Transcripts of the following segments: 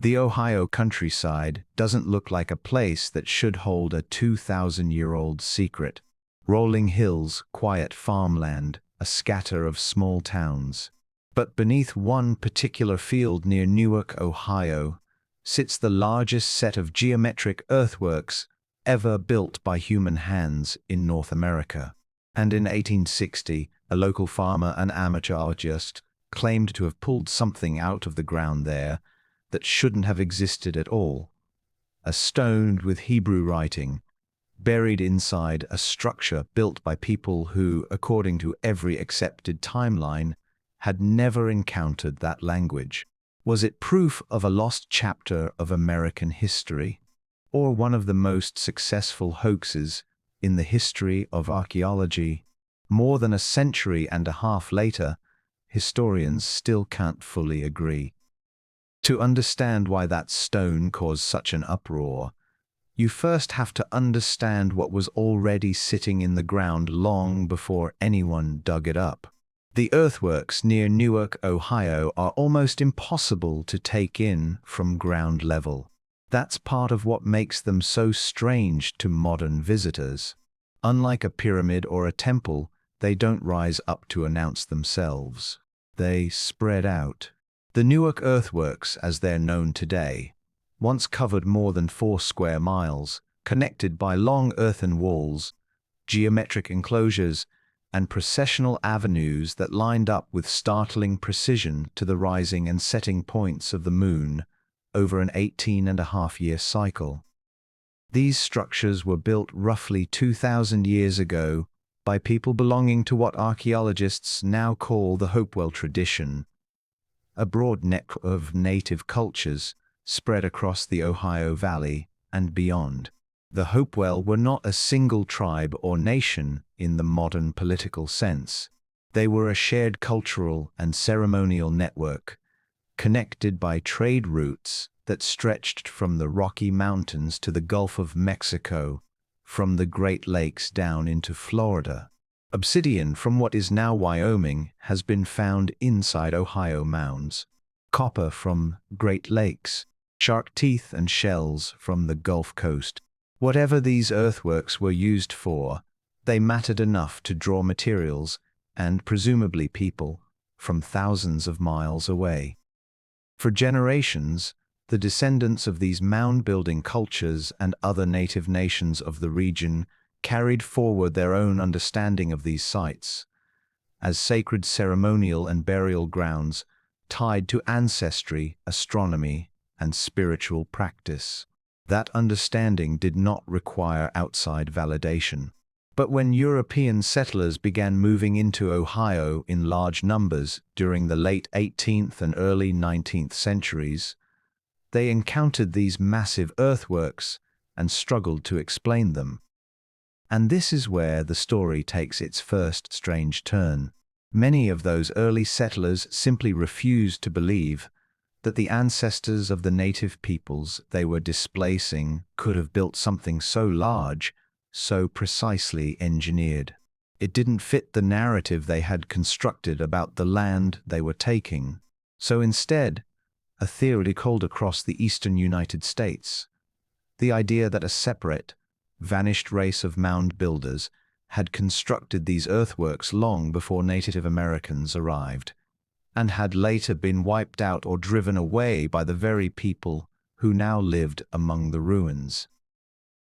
The Ohio countryside doesn't look like a place that should hold a 2,000-year-old secret. Rolling hills, quiet farmland, a scatter of small towns. But beneath one particular field near Newark, Ohio, sits the largest set of geometric earthworks ever built by human hands in North America. And in 1860, a local farmer and archaeologist claimed to have pulled something out of the ground there that shouldn't have existed at all. A stone with Hebrew writing, buried inside a structure built by people who, according to every accepted timeline, had never encountered that language. Was it proof of a lost chapter of American history, or one of the most successful hoaxes in the history of archaeology? More than a century and a half later, historians still can't fully agree. To understand why that stone caused such an uproar, you first have to understand what was already sitting in the ground long before anyone dug it up. The earthworks near Newark, Ohio, are almost impossible to take in from ground level. That's part of what makes them so strange to modern visitors. Unlike a pyramid or a temple, they don't rise up to announce themselves. They spread out. The Newark Earthworks, as they're known today, once covered more than 4 square miles, connected by long earthen walls, geometric enclosures, and processional avenues that lined up with startling precision to the rising and setting points of the moon over an 18-and-a-half-year cycle. These structures were built roughly 2,000 years ago by people belonging to what archaeologists now call the Hopewell tradition, a broad network of native cultures spread across the Ohio Valley and beyond. The Hopewell were not a single tribe or nation in the modern political sense. They were a shared cultural and ceremonial network, connected by trade routes that stretched from the Rocky Mountains to the Gulf of Mexico, from the Great Lakes down into Florida. Obsidian from what is now Wyoming has been found inside Ohio mounds. Copper from Great Lakes, shark teeth and shells from the Gulf Coast. Whatever these earthworks were used for, they mattered enough to draw materials and presumably people from thousands of miles away. For generations, the descendants of these mound-building cultures and other native nations of the region carried forward their own understanding of these sites as sacred ceremonial and burial grounds tied to ancestry, astronomy, and spiritual practice. That understanding did not require outside validation. But when European settlers began moving into Ohio in large numbers during the late 18th and early 19th centuries, they encountered these massive earthworks and struggled to explain them. And this is where the story takes its first strange turn. Many of those early settlers simply refused to believe that the ancestors of the native peoples they were displacing could have built something so large, so precisely engineered. It didn't fit the narrative they had constructed about the land they were taking. So instead, a theory called across the eastern United States, the idea that a separate, vanished race of mound builders had constructed these earthworks long before Native Americans arrived, and had later been wiped out or driven away by the very people who now lived among the ruins.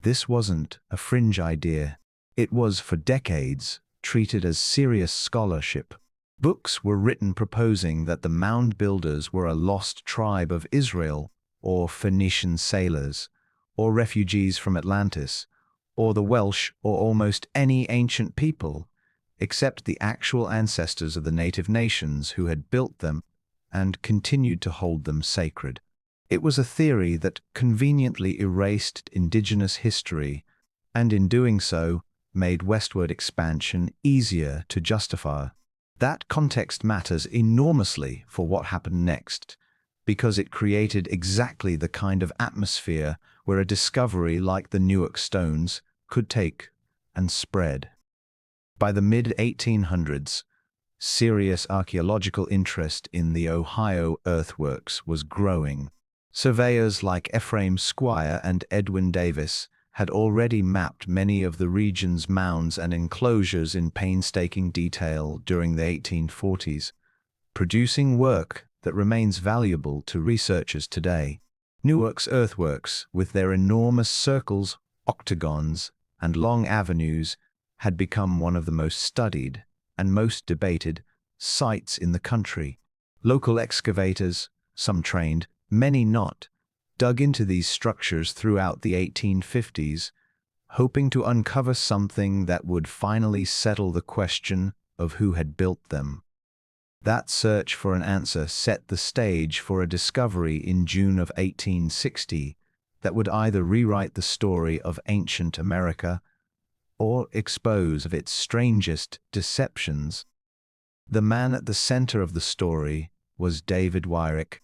This wasn't a fringe idea. It was, for decades, treated as serious scholarship. Books were written proposing that the mound builders were a lost tribe of Israel, or Phoenician sailors, or refugees from Atlantis, or the Welsh, or almost any ancient people, except the actual ancestors of the native nations who had built them and continued to hold them sacred. It was a theory that conveniently erased indigenous history, and in doing so, made westward expansion easier to justify. That context matters enormously for what happened next, because it created exactly the kind of atmosphere where a discovery like the Newark stones could take and spread. By the mid-1800s, serious archaeological interest in the Ohio earthworks was growing. Surveyors like Ephraim Squire and Edwin Davis had already mapped many of the region's mounds and enclosures in painstaking detail during the 1840s, producing work that remains valuable to researchers today. Newark's earthworks, with their enormous circles, octagons, and long avenues, had become one of the most studied and most debated sites in the country. Local excavators, some trained, many not, dug into these structures throughout the 1850s, hoping to uncover something that would finally settle the question of who had built them. That search for an answer set the stage for a discovery in June of 1860 that would either rewrite the story of ancient America or expose of its strangest deceptions. The man at the center of the story was David Wyrick,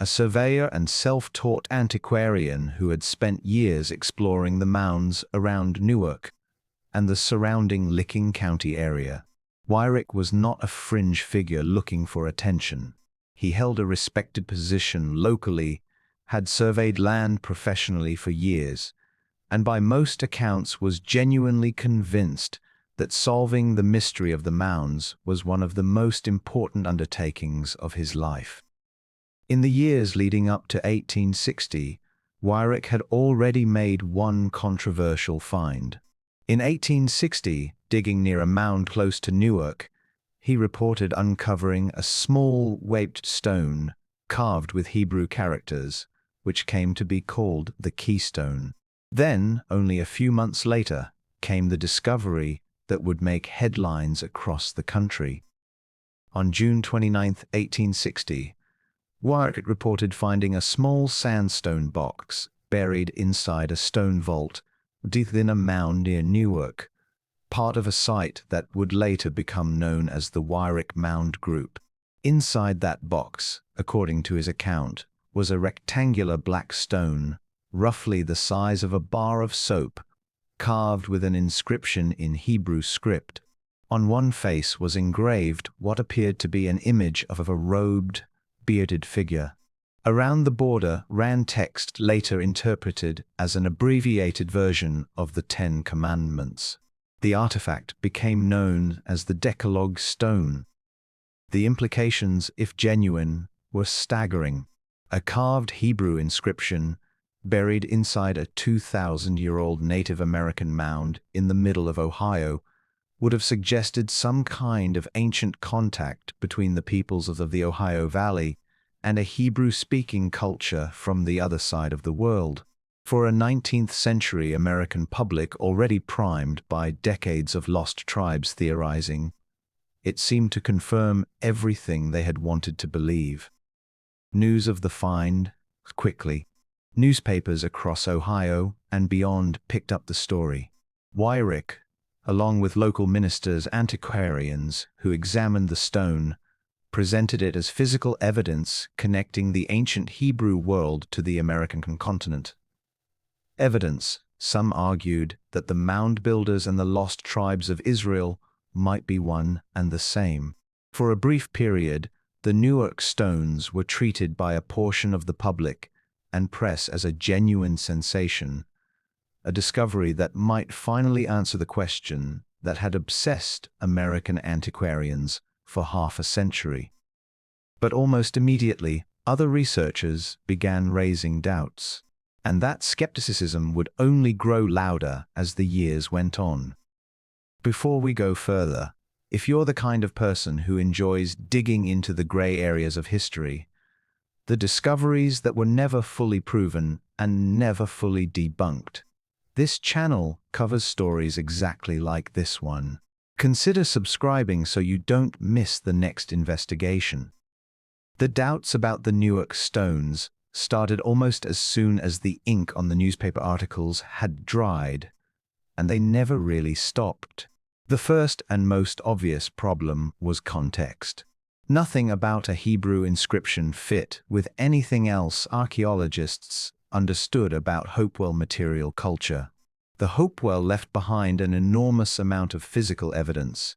a surveyor and self-taught antiquarian who had spent years exploring the mounds around Newark and the surrounding Licking County area. Wyrick was not a fringe figure looking for attention. He held a respected position locally, had surveyed land professionally for years, and by most accounts was genuinely convinced that solving the mystery of the mounds was one of the most important undertakings of his life. In the years leading up to 1860, Wyrick had already made one controversial find. In 1860, digging near a mound close to Newark, he reported uncovering a small weighted stone carved with Hebrew characters, which came to be called the Keystone. Then, only a few months later, came the discovery that would make headlines across the country. On June 29, 1860, Wyrick reported finding a small sandstone box buried inside a stone vault deep in a mound near Newark, part of a site that would later become known as the Wyrick Mound Group. Inside that box, according to his account, was a rectangular black stone, roughly the size of a bar of soap, carved with an inscription in Hebrew script. On one face was engraved what appeared to be an image of a robed, bearded figure. Around the border ran text later interpreted as an abbreviated version of the Ten Commandments. The artifact became known as the Decalogue Stone. The implications, if genuine, were staggering. A carved Hebrew inscription buried inside a 2,000-year-old Native American mound in the middle of Ohio would have suggested some kind of ancient contact between the peoples of the Ohio Valley and a Hebrew-speaking culture from the other side of the world. For a 19th-century American public already primed by decades of lost tribes theorizing, it seemed to confirm everything they had wanted to believe. News of the find quickly. Newspapers across Ohio and beyond picked up the story. Wyrick, along with local ministers, antiquarians who examined the stone, presented it as physical evidence connecting the ancient Hebrew world to the American continent. Evidence, some argued, that the mound builders and the lost tribes of Israel might be one and the same. For a brief period, the Newark stones were treated by a portion of the public and press as a genuine sensation, a discovery that might finally answer the question that had obsessed American antiquarians for half a century. But almost immediately, other researchers began raising doubts, and that skepticism would only grow louder as the years went on. Before we go further, if you're the kind of person who enjoys digging into the gray areas of history, the discoveries that were never fully proven and never fully debunked, this channel covers stories exactly like this one. Consider subscribing so you don't miss the next investigation. The doubts about the Newark stones started almost as soon as the ink on the newspaper articles had dried, and they never really stopped. The first and most obvious problem was context. Nothing about a Hebrew inscription fit with anything else archaeologists understood about Hopewell material culture. The Hopewell left behind an enormous amount of physical evidence: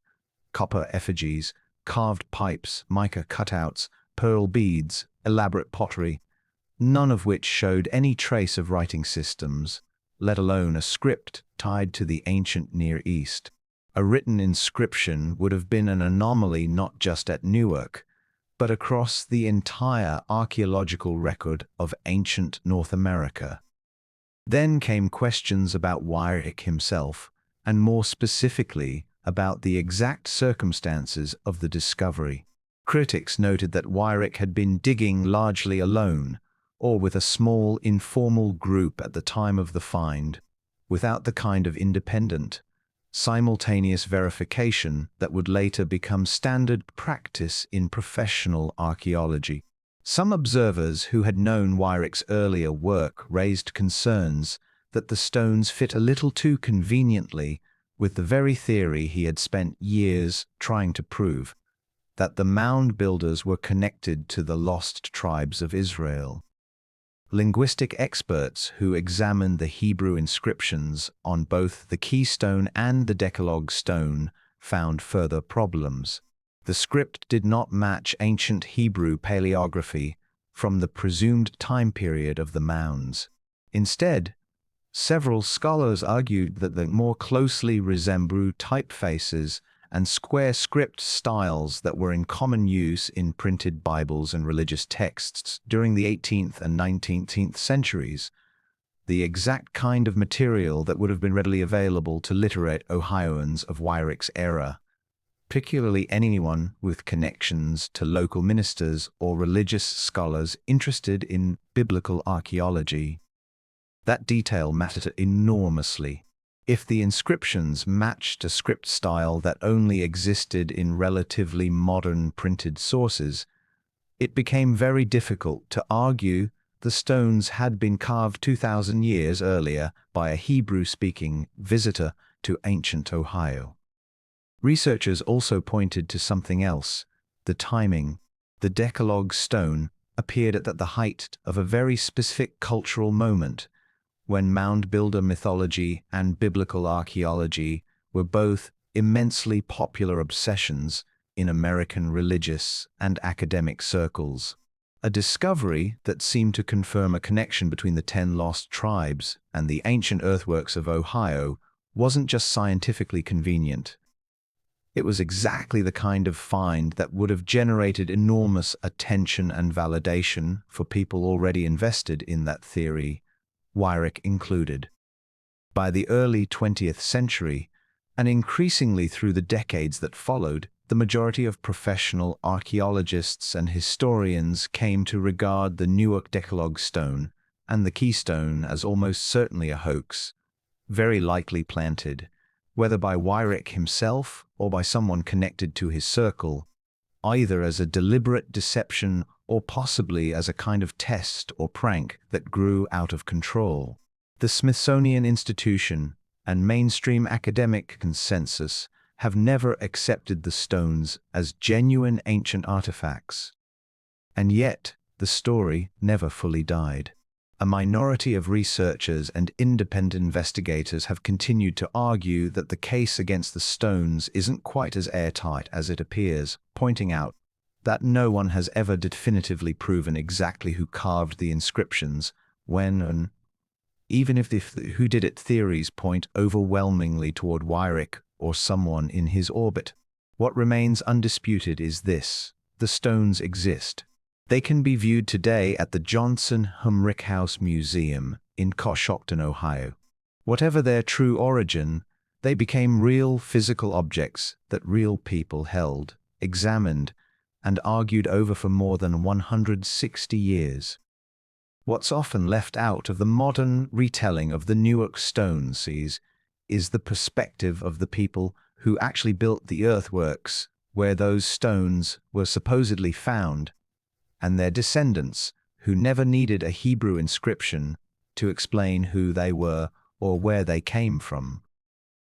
copper effigies, carved pipes, mica cutouts, pearl beads, elaborate pottery. none of which showed any trace of writing systems, let alone a script tied to the ancient Near East. A written inscription would have been an anomaly not just at Newark, but across the entire archaeological record of ancient North America. Then came questions about Wyrick himself, and more specifically about the exact circumstances of the discovery. Critics noted that Wyrick had been digging largely alone, or with a small, informal group at the time of the find, without the kind of independent, simultaneous verification that would later become standard practice in professional archaeology. Some observers who had known Wyrick's earlier work raised concerns that the stones fit a little too conveniently with the very theory he had spent years trying to prove, that the mound builders were connected to the lost tribes of Israel. Linguistic experts who examined the Hebrew inscriptions on both the Keystone and the Decalogue Stone found further problems. The script did not match ancient Hebrew paleography from the presumed time period of the mounds. Instead, several scholars argued that they more closely resembled typefaces and square script styles that were in common use in printed Bibles and religious texts during the 18th and 19th centuries, the exact kind of material that would have been readily available to literate Ohioans of Wyrick's era, particularly anyone with connections to local ministers or religious scholars interested in biblical archaeology. That detail mattered enormously. If the inscriptions matched a script style that only existed in relatively modern printed sources, it became very difficult to argue the stones had been carved 2,000 years earlier by a Hebrew-speaking visitor to ancient Ohio. Researchers also pointed to something else: the timing. The Decalogue Stone appeared at the height of a very specific cultural moment, when mound builder mythology and biblical archaeology were both immensely popular obsessions in American religious and academic circles. A discovery that seemed to confirm a connection between the 10 lost tribes and the ancient earthworks of Ohio wasn't just scientifically convenient. It was exactly the kind of find that would have generated enormous attention and validation for people already invested in that theory, Wyrick included. By the early 20th century, and increasingly through the decades that followed, the majority of professional archaeologists and historians came to regard the Newark Decalogue Stone and the Keystone as almost certainly a hoax, very likely planted, whether by Wyrick himself or by someone connected to his circle, either as a deliberate deception or possibly as a kind of test or prank that grew out of control. The Smithsonian Institution and mainstream academic consensus have never accepted the stones as genuine ancient artifacts. And yet, the story never fully died. A minority of researchers and independent investigators have continued to argue that the case against the stones isn't quite as airtight as it appears, pointing out that no one has ever definitively proven exactly who carved the inscriptions, when and even if the who-did-it theories point overwhelmingly toward Wyrick or someone in his orbit. What remains undisputed is this: the stones exist. They can be viewed today at the Johnson Humrick House Museum in Coshocton, Ohio. Whatever their true origin, they became real physical objects that real people held, examined, and argued over for more than 160 years. What's often left out of the modern retelling of the Newark stones is the perspective of the people who actually built the earthworks where those stones were supposedly found, and their descendants who never needed a Hebrew inscription to explain who they were or where they came from.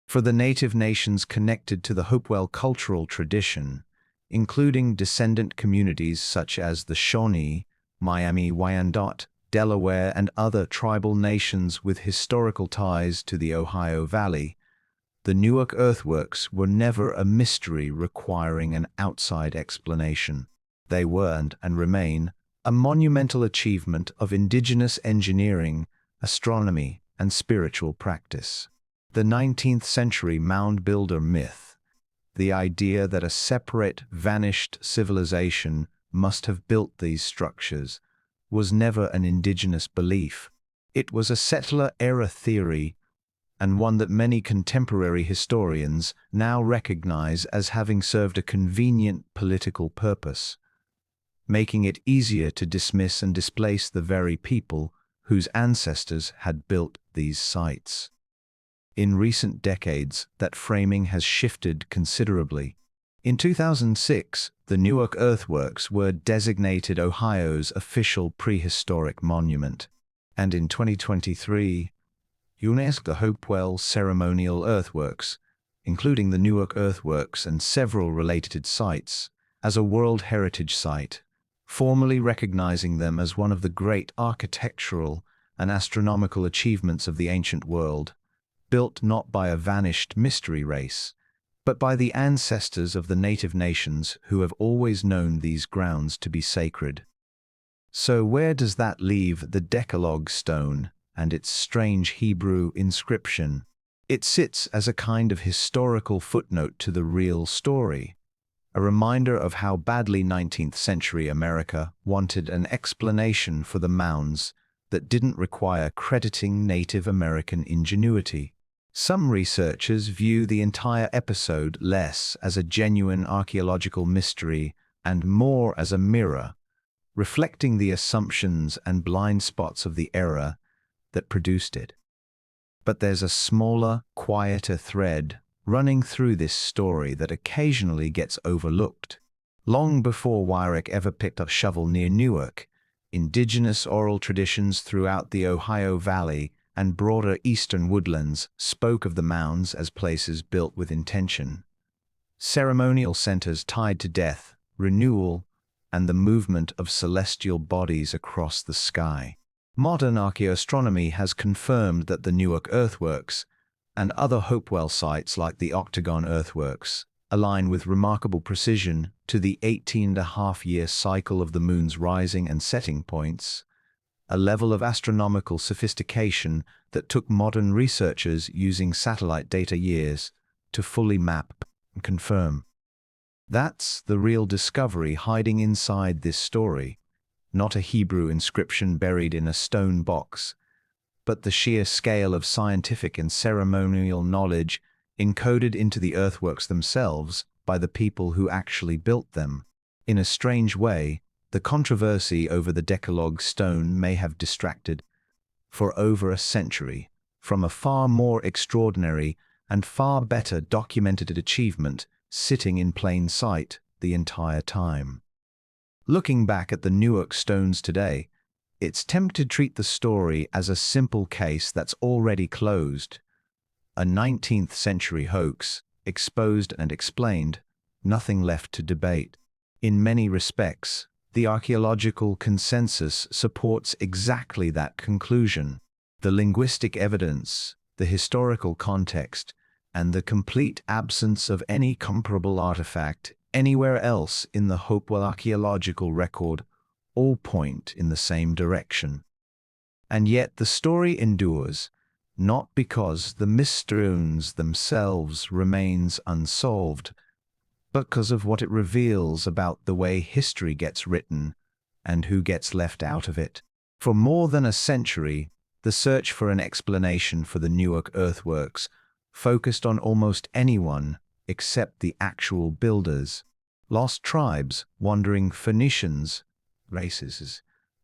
For the native nations connected to the Hopewell cultural tradition, including descendant communities such as the Shawnee, Miami Wyandot, Delaware, and other tribal nations with historical ties to the Ohio Valley, the Newark earthworks were never a mystery requiring an outside explanation. They were and remain a monumental achievement of indigenous engineering, astronomy, and spiritual practice. The 19th century mound builder myth, the idea that a separate, vanished civilization must have built these structures, was never an indigenous belief. It was a settler-era theory, and one that many contemporary historians now recognize as having served a convenient political purpose, making it easier to dismiss and displace the very people whose ancestors had built these sites. In recent decades, that framing has shifted considerably. In 2006, the Newark Earthworks were designated Ohio's official prehistoric monument, and in 2023, UNESCO the Hopewell ceremonial earthworks, including the Newark Earthworks and several related sites, as a World Heritage Site, formally recognizing them as one of the great architectural and astronomical achievements of the ancient world, built not by a vanished mystery race, but by the ancestors of the native nations who have always known these grounds to be sacred. So where does that leave the Decalogue Stone and its strange Hebrew inscription? It sits as a kind of historical footnote to the real story, a reminder of how badly 19th century America wanted an explanation for the mounds that didn't require crediting Native American ingenuity. Some researchers view the entire episode less as a genuine archaeological mystery and more as a mirror, reflecting the assumptions and blind spots of the era that produced it. But there's a smaller, quieter thread running through this story that occasionally gets overlooked. Long before Wyrick ever picked up a shovel near Newark, indigenous oral traditions throughout the Ohio Valley and broader eastern woodlands spoke of the mounds as places built with intention, ceremonial centers tied to death, renewal, and the movement of celestial bodies across the sky. Modern archaeoastronomy has confirmed that the Newark Earthworks and other Hopewell sites like the Octagon Earthworks align with remarkable precision to the 18.5-year cycle of the moon's rising and setting points, a level of astronomical sophistication that took modern researchers using satellite data years to fully map and confirm. That's the real discovery hiding inside this story, not a Hebrew inscription buried in a stone box, but the sheer scale of scientific and ceremonial knowledge encoded into the earthworks themselves by the people who actually built them. In a strange way, the controversy over the Decalogue Stone may have distracted, for over a century, from a far more extraordinary and far better documented achievement sitting in plain sight the entire time. Looking back at the Newark stones today, it's tempting to treat the story as a simple case that's already closed, a 19th century hoax, exposed and explained, nothing left to debate. In many respects, the archaeological consensus supports exactly that conclusion. The linguistic evidence, the historical context, and the complete absence of any comparable artifact anywhere else in the Hopewell archaeological record all point in the same direction. And yet the story endures, not because the mysteries themselves remains unsolved, but because of what it reveals about the way history gets written and who gets left out of it. For more than a century, the search for an explanation for the Newark Earthworks focused on almost anyone except the actual builders. Lost tribes, wandering Phoenicians, races.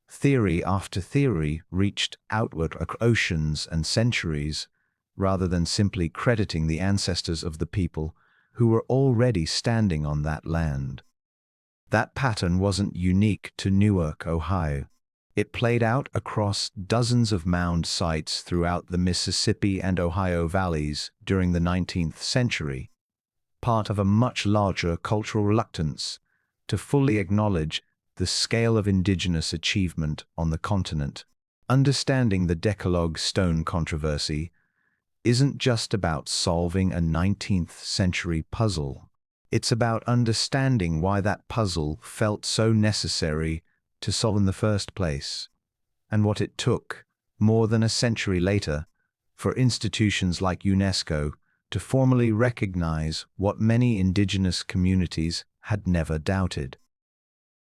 Theory after theory reached outward across oceans and centuries, rather than simply crediting the ancestors of the people who were already standing on that land. That pattern wasn't unique to Newark, Ohio. It played out across dozens of mound sites throughout the Mississippi and Ohio valleys during the 19th century, part of a much larger cultural reluctance to fully acknowledge the scale of indigenous achievement on the continent. Understanding the Decalogue Stone controversy isn't just about solving a 19th century puzzle. It's about understanding why that puzzle felt so necessary to solve in the first place, and what it took, more than a century later, for institutions like UNESCO to formally recognize what many indigenous communities had never doubted.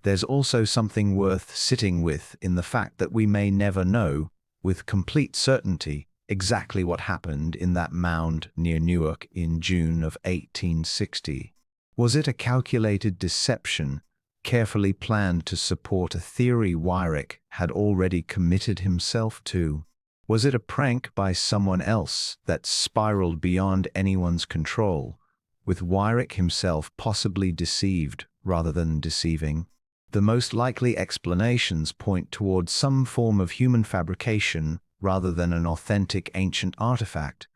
There's also something worth sitting with in the fact that we may never know, with complete certainty, exactly what happened in that mound near Newark in June of 1860. Was it a calculated deception, carefully planned to support a theory Weyrich had already committed himself to? Was it a prank by someone else that spiraled beyond anyone's control, with Weyrich himself possibly deceived rather than deceiving? The most likely explanations point towards some form of human fabrication rather than an authentic ancient artifact,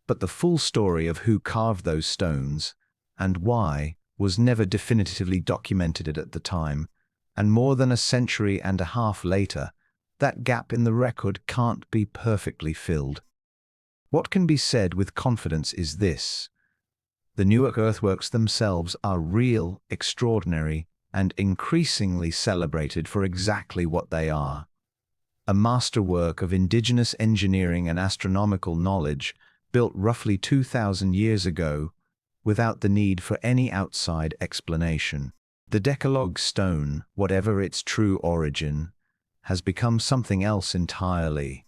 but the full story of who carved those stones and why was never definitively documented at the time, and more than a century and a half later, that gap in the record can't be perfectly filled. What can be said with confidence is this: the Newark earthworks themselves are real, extraordinary, and increasingly celebrated for exactly what they are. A masterwork of indigenous engineering and astronomical knowledge built roughly 2,000 years ago without the need for any outside explanation. The Decalogue Stone, whatever its true origin, has become something else entirely.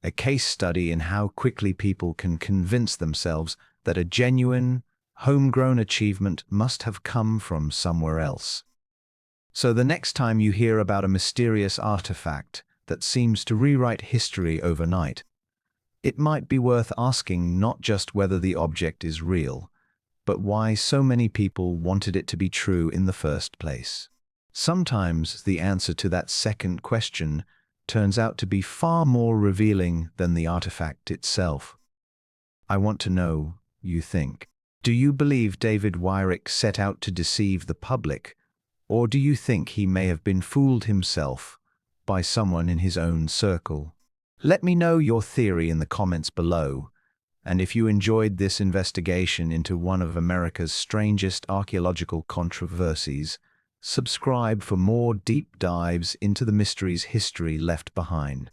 A case study in how quickly people can convince themselves that a genuine, homegrown achievement must have come from somewhere else. So the next time you hear about a mysterious artifact that seems to rewrite history overnight, it might be worth asking not just whether the object is real, but why so many people wanted it to be true in the first place. Sometimes the answer to that second question turns out to be far more revealing than the artifact itself. I want to know, you think. Do you believe David Weyrich set out to deceive the public, or do you think he may have been fooled himself by someone in his own circle? Let me know your theory in the comments below, and if you enjoyed this investigation into one of America's strangest archaeological controversies, subscribe for more deep dives into the mysteries history left behind.